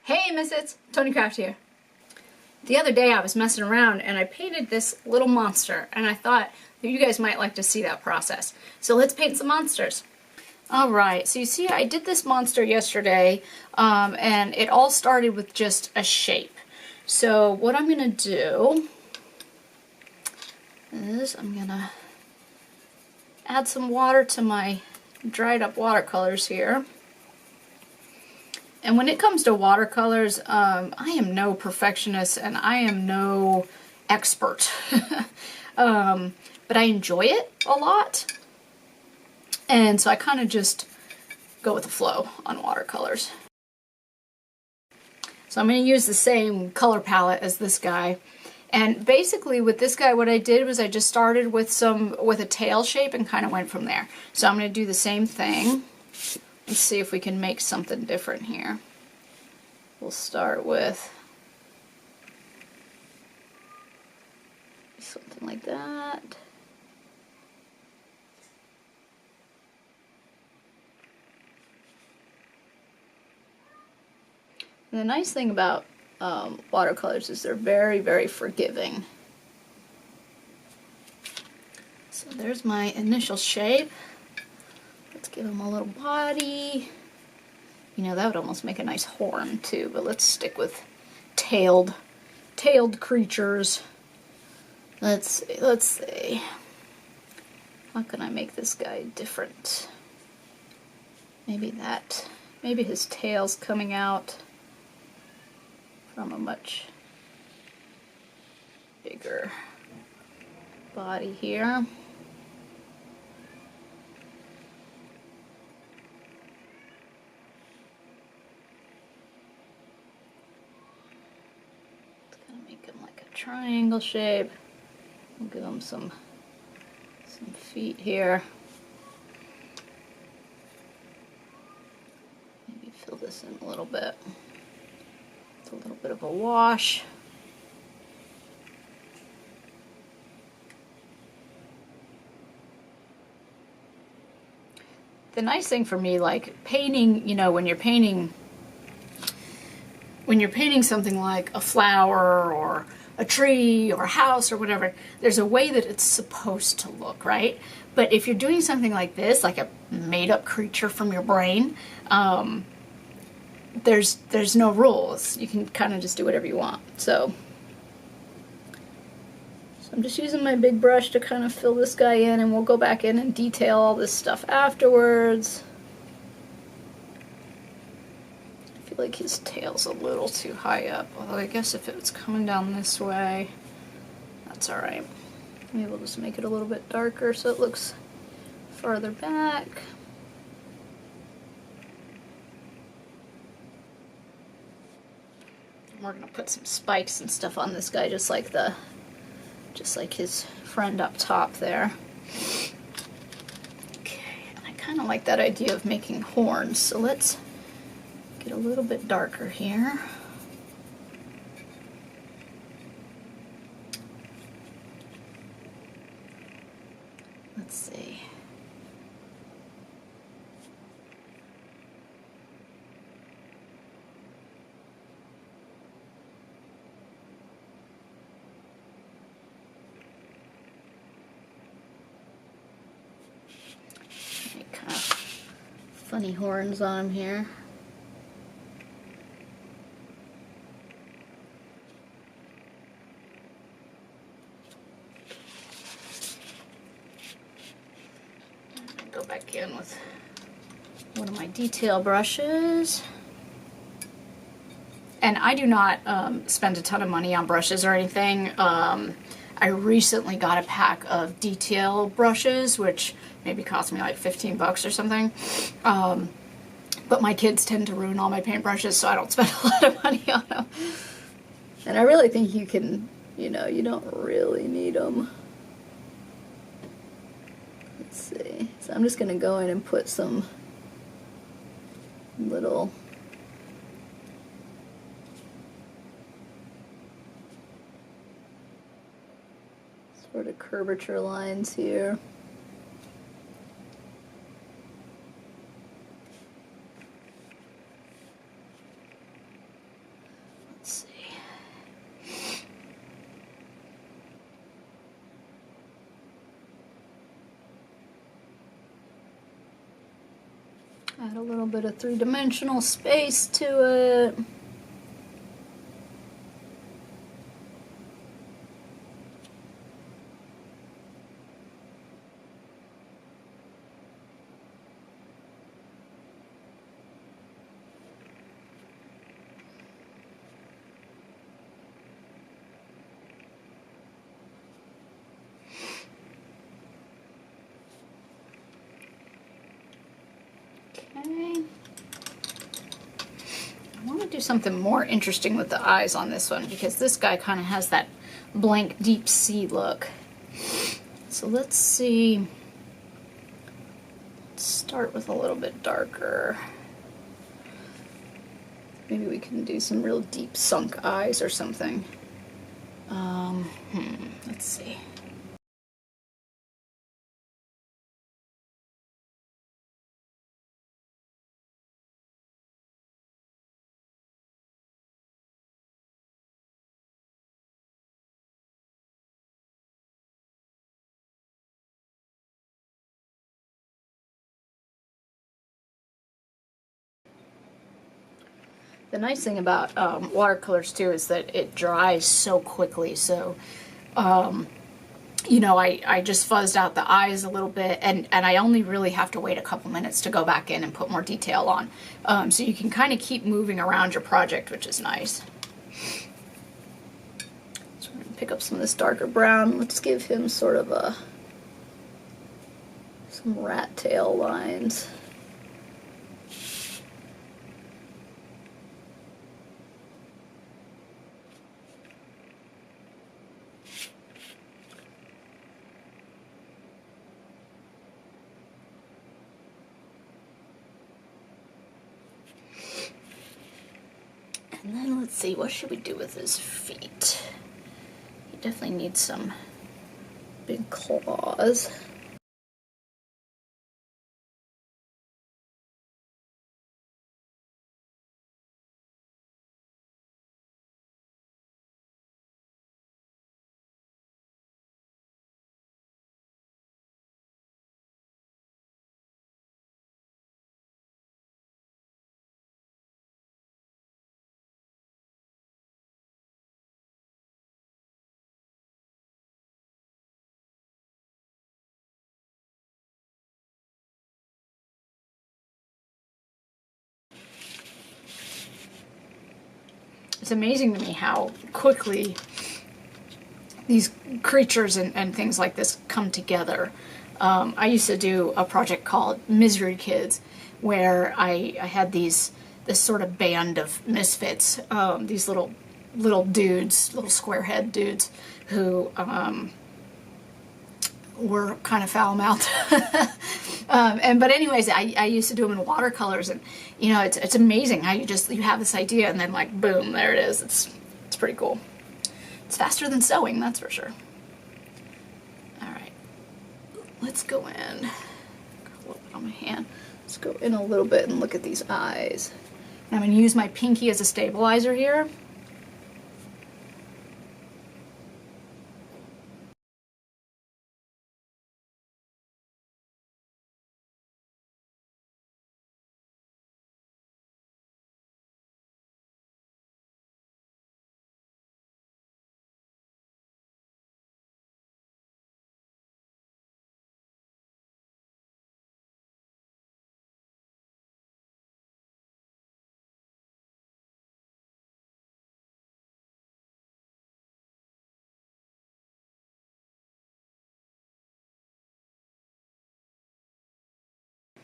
Hey misfits, Tony Craft here. The other day I was messing around and I painted this little monster and I thought that you guys might like to see that process. So let's paint some monsters. Alright, so you see I did this monster yesterday and it all started with just a shape. So what I'm going to do is I'm going to add some water to my dried up watercolors here. And when it comes to watercolors, I am no perfectionist and I am no expert. But I enjoy it a lot. And so I kind of just go with the flow on watercolors. So I'm going to use the same color palette as this guy. And basically with this guy, what I did was I just started with a tail shape and kind of went from there. So I'm going to do the same thing. Let's see if we can make something different here. We'll start with something like that. And the nice thing about watercolors is they're very, very forgiving. So there's my initial shape. Let's give him a little body. You know, that would almost make a nice horn too, but let's stick with tailed creatures. Let's see. How can I make this guy different? Maybe his tail's coming out from a much bigger body here. Make him like a triangle shape. We'll give him some feet here. Maybe fill this in a little bit. It's a little bit of a wash. The nice thing for me, like painting, you know, when you're painting something like a flower or a tree or a house or whatever, there's a way that it's supposed to look, right? But if you're doing something like this, like a made-up creature from your brain, there's no rules. You can kind of just do whatever you want. So I'm just using my big brush to kind of fill this guy in, and we'll go back in and detail all this stuff afterwards. Like his tail's a little too high up, although I guess if it was coming down this way, that's alright. Maybe we'll just make it a little bit darker so it looks farther back. And we're gonna put some spikes and stuff on this guy, just like his friend up top there. Okay, and I kind of like that idea of making horns, so let's get a little bit darker here. Let's see. Make kind of funny horns on him here. Go back in with one of my detail brushes. And I do not spend a ton of money on brushes or anything. I recently got a pack of detail brushes, which maybe cost me like 15 bucks or something. But my kids tend to ruin all my paintbrushes, so I don't spend a lot of money on them. And I really think you can, you know, you don't really need them. Let's see. So I'm just going to go in and put some little sort of curvature lines here. Add a little bit of three-dimensional space to it. Okay. I want to do something more interesting with the eyes on this one because this guy kind of has that blank deep sea look. So let's see. Let's start with a little bit darker. Maybe we can do some real deep sunk eyes or something. Let's see. The nice thing about watercolors too is that it dries so quickly. So, you know, I just fuzzed out the eyes a little bit, and I only really have to wait a couple minutes to go back in and put more detail on. So you can kind of keep moving around your project, which is nice. So we're going to pick up some of this darker brown. Let's give him sort of some rat tail lines. And then let's see, what should we do with his feet? He definitely needs some big claws. It's amazing to me how quickly these creatures and things like this come together. I used to do a project called Misery Kids, where I had this sort of band of misfits, these little dudes, little square head dudes, who were kind of foul-mouthed. But anyways, I used to do them in watercolors, and you know, it's amazing how you have this idea and then like boom, there it is. It's pretty cool. It's faster than sewing, that's for sure. All right, let's go in. Got a little bit on my hand. Let's go in a little bit and look at these eyes. And I'm going to use my pinky as a stabilizer here.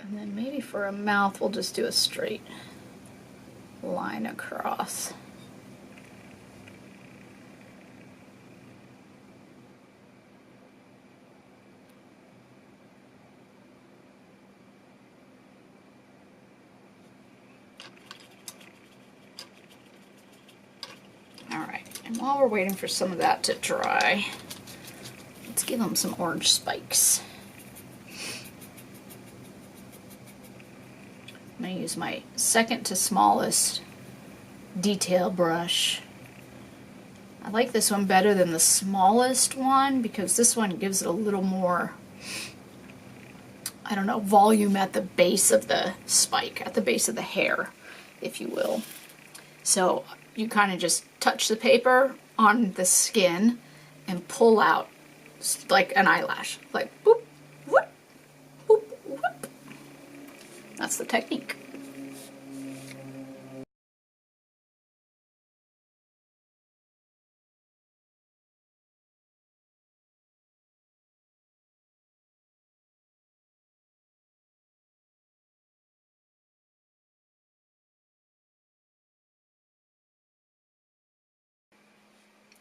And then maybe for a mouth, we'll just do a straight line across. All right, and while we're waiting for some of that to dry, let's give them some orange spikes. I'm going to use my second to smallest detail brush. I like this one better than the smallest one because this one gives it a little more I don't know, volume at the base of the spike, at the base of the hair, if you will. So you kind of just touch the paper on the skin and pull out like an eyelash, like boop, whoop, boop, whoop. That's the technique.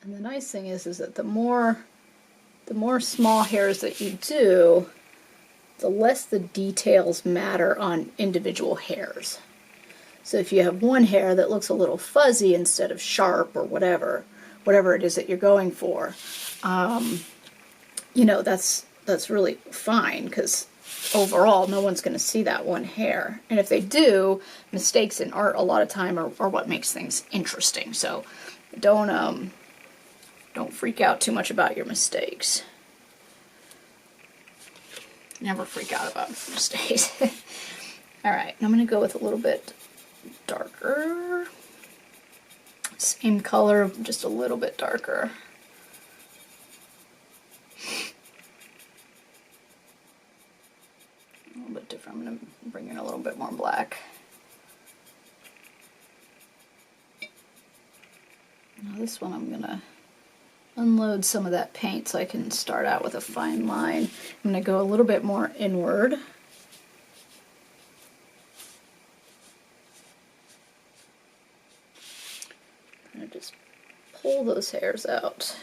And the nice thing is that the more small hairs that you do, the less the details matter on individual hairs. So if you have one hair that looks a little fuzzy instead of sharp or whatever it is that you're going for, you know, that's really fine, because overall no one's going to see that one hair. And if they do, mistakes in art a lot of time are what makes things interesting. So don't freak out too much about your mistakes. Never freak out about mistakes. Alright, I'm going to go with a little bit darker. Same color, just a little bit darker. A little bit different. I'm going to bring in a little bit more black. Now this one I'm going to unload some of that paint so I can start out with a fine line. I'm going to go a little bit more inward. I'm going to just pull those hairs out.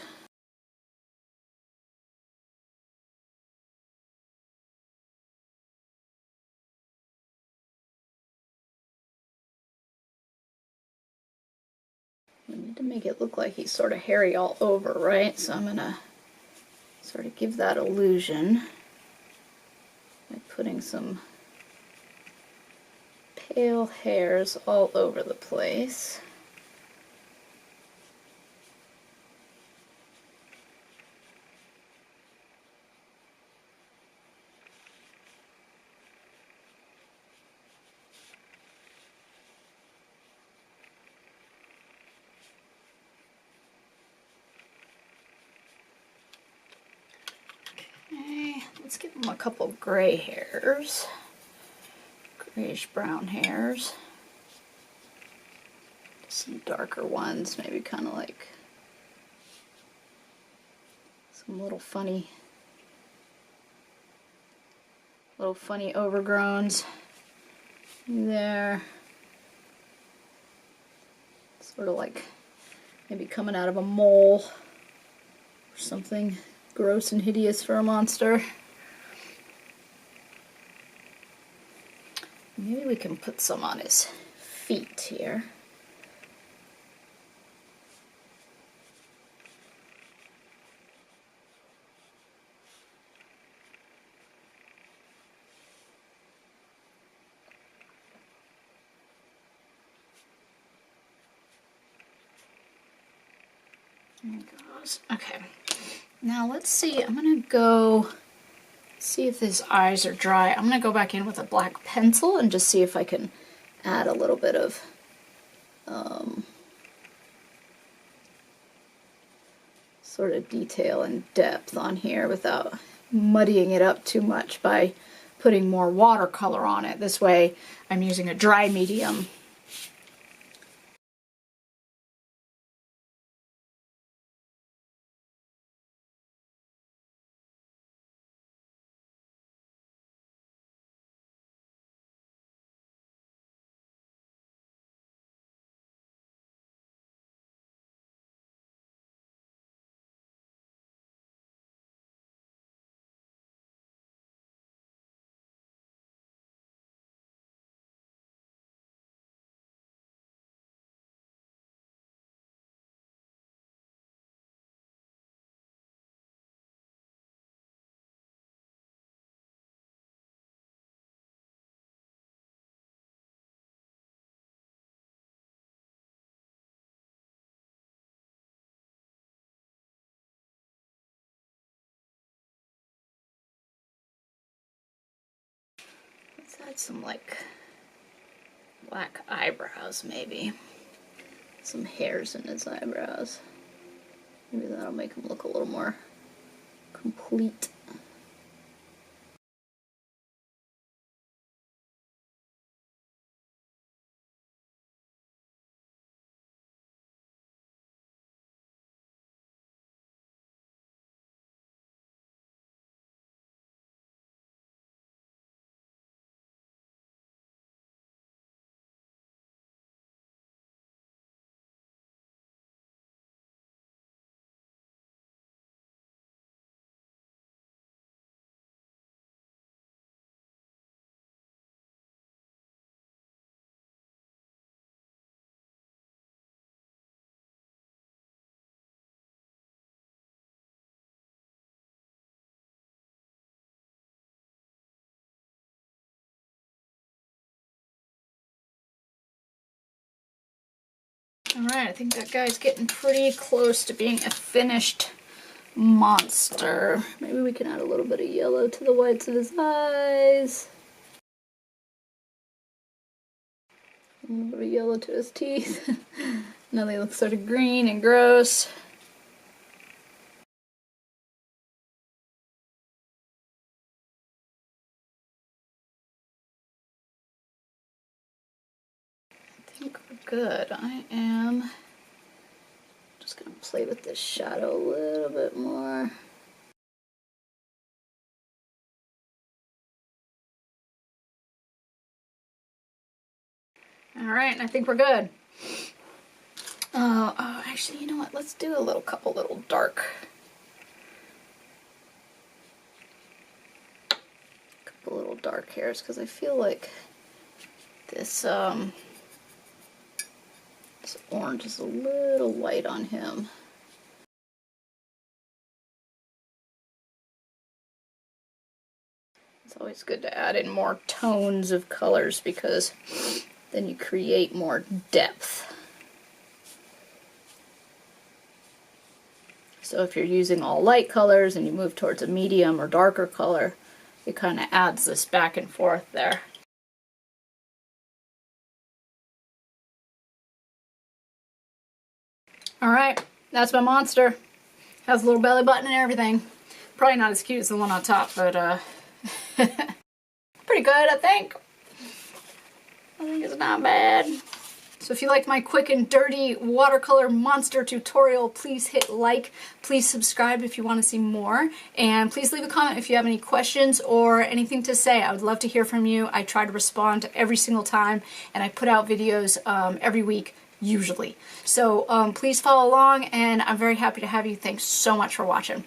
I need to make it look like he's sort of hairy all over, right? So I'm going to sort of give that illusion by putting some pale hairs all over the place. Let's give them a couple gray hairs, grayish brown hairs, some darker ones, maybe kind of like some little funny overgrowns there, sort of like maybe coming out of a mole or something gross and hideous for a monster. Maybe we can put some on his feet here. There it goes. Okay. Now let's see. I'm going to go see if his eyes are dry. I'm going to go back in with a black pencil and just see if I can add a little bit of sort of detail and depth on here without muddying it up too much by putting more watercolor on it. This way I'm using a dry medium Add some like black eyebrows maybe. Some hairs in his eyebrows. Maybe that'll make him look a little more complete. Alright, I think that guy's getting pretty close to being a finished monster. Maybe we can add a little bit of yellow to the whites of his eyes. A little bit of yellow to his teeth. Now they look sort of green and gross. I think we're good. I am just going to play with this shadow a little bit more. Alright, and I think we're good. Oh, actually, you know what? Let's do a couple little dark. Couple little dark hairs, because I feel like this, this orange is a little light on him. It's always good to add in more tones of colors because then you create more depth. So if you're using all light colors and you move towards a medium or darker color, it kind of adds this back and forth there. Alright, that's my monster. Has a little belly button and everything. Probably not as cute as the one on top, but pretty good, I think. I think it's not bad. So if you liked my quick and dirty watercolor monster tutorial, please hit like, please subscribe if you want to see more, and please leave a comment if you have any questions or anything to say. I would love to hear from you. I try to respond every single time, and I put out videos every week, usually. So please follow along, and I'm very happy to have you. Thanks so much for watching.